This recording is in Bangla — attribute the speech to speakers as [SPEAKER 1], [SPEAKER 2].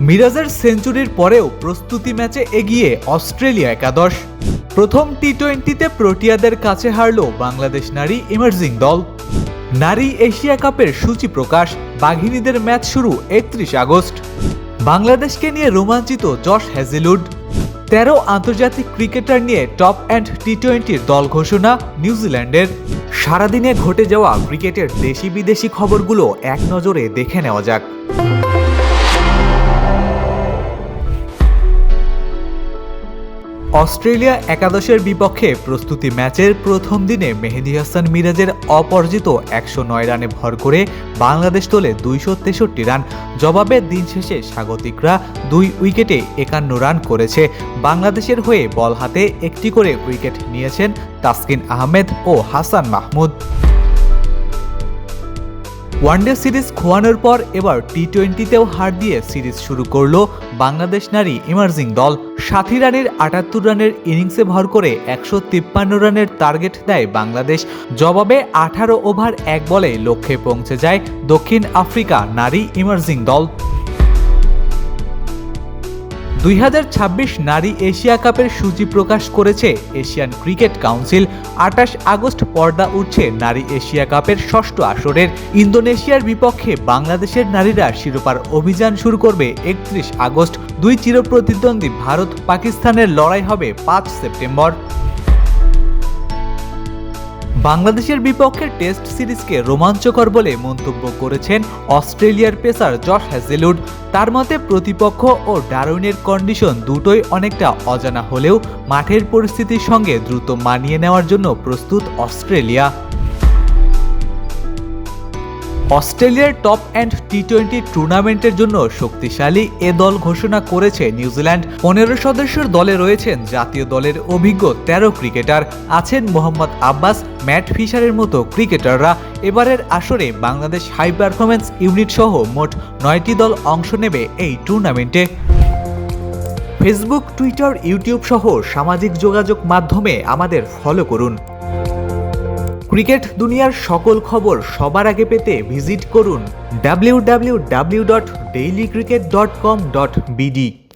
[SPEAKER 1] মিরাজের সেঞ্চুরির পরেও প্রস্তুতি ম্যাচে এগিয়ে অস্ট্রেলিয়া একাদশ। প্রথম টি-20তে প্রোটিয়াদের কাছে হারল বাংলাদেশ নারী ইমার্জিং দল। নারী এশিয়া কাপের সূচি প্রকাশ, বাঘিনীদের ম্যাচ শুরু ৩১ আগস্ট। বাংলাদেশকে নিয়ে রোমাঞ্চিত জশ হ্যাজেলউড। ১৩ আন্তর্জাতিক ক্রিকেটার নিয়ে টপ অ্যান্ড টি-20র দল ঘোষণা নিউজিল্যান্ডের। সারাদিনে ঘটে যাওয়া ক্রিকেটের দেশি বিদেশি খবরগুলো এক নজরে দেখে নেওয়া যাক। অস্ট্রেলিয়া একাদশের বিপক্ষে প্রস্তুতি ম্যাচের প্রথম দিনে মেহেদী হাসান মিরাজের অপরাজিত ১০৯ রানে ভর করে বাংলাদেশ তোলে ২৬৩ রান। জবাবে দিন শেষে স্বাগতিকরা ২ উইকেটে ৫১ রান করেছে। বাংলাদেশের হয়ে বল হাতে একটি করে উইকেট নিয়েছেন তাসকিন আহমেদ ও হাসান মাহমুদ। ওয়ানডে সিরিজ খোয়ানোর পর এবার টি-20তেও হার দিয়ে সিরিজ শুরু করল বাংলাদেশ নারী ইমার্জিং দল। ৬০ রানের ৭৮ রানের ইনিংসে ভর করে ১৫৩ রানের টার্গেট দেয় বাংলাদেশ। জবাবে ১৮ ওভার ১ বলে লক্ষ্যে পৌঁছে যায় দক্ষিণ আফ্রিকা নারী ইমার্জিং দল। ২০২৬ নারী এশিয়া কাপের সূচি প্রকাশ করেছে এশিয়ান ক্রিকেট কাউন্সিল। ২৮ আগস্ট পর্দা উঠছে নারী এশিয়া কাপের ষষ্ঠ আসরের। ইন্দোনেশিয়ার বিপক্ষে বাংলাদেশের নারীরা শিরোপার অভিযান শুরু করবে ৩১ আগস্ট। দুই চিরপ্রতিদ্বন্দ্বী ভারত পাকিস্তানের লড়াই হবে ৫ সেপ্টেম্বর। বাংলাদেশের বিপক্ষে টেস্ট সিরিজকে রোমাঞ্চকর বলে মন্তব্য করেছেন অস্ট্রেলিয়ার পেসার জশ হ্যাজেলউড। তার মতে প্রতিপক্ষ ও ডারউইনের কন্ডিশন দুটোই অনেকটা অজানা হলেও মাঠের পরিস্থিতির সঙ্গে দ্রুত মানিয়ে নেওয়ার জন্য প্রস্তুত অস্ট্রেলিয়া। অস্ট্রেলিয়ার টপ অ্যান্ড টি-20 টুর্নামেন্টের জন্য শক্তিশালী এ দল ঘোষণা করেছে নিউজিল্যান্ড। ১৫ সদস্যের দলে রয়েছেন জাতীয় দলের অভিজ্ঞ ১৩ ক্রিকেটার, আছেন মোহাম্মদ আব্বাস, ম্যাট ফিশারের মতো ক্রিকেটাররা। এবারের আসরে বাংলাদেশ হাই পারফরম্যান্স ইউনিট সহ মোট ৯টি দল অংশ নেবে এই টুর্নামেন্টে। ফেসবুক, টুইটার, ইউটিউব সহ সামাজিক যোগাযোগ মাধ্যমে আমাদের ফলো করুন। ক্রিকেট দুনিয়ার সকল খবর সবার আগে পেতে ভিজিট করুন www.dailycricket.com.bd।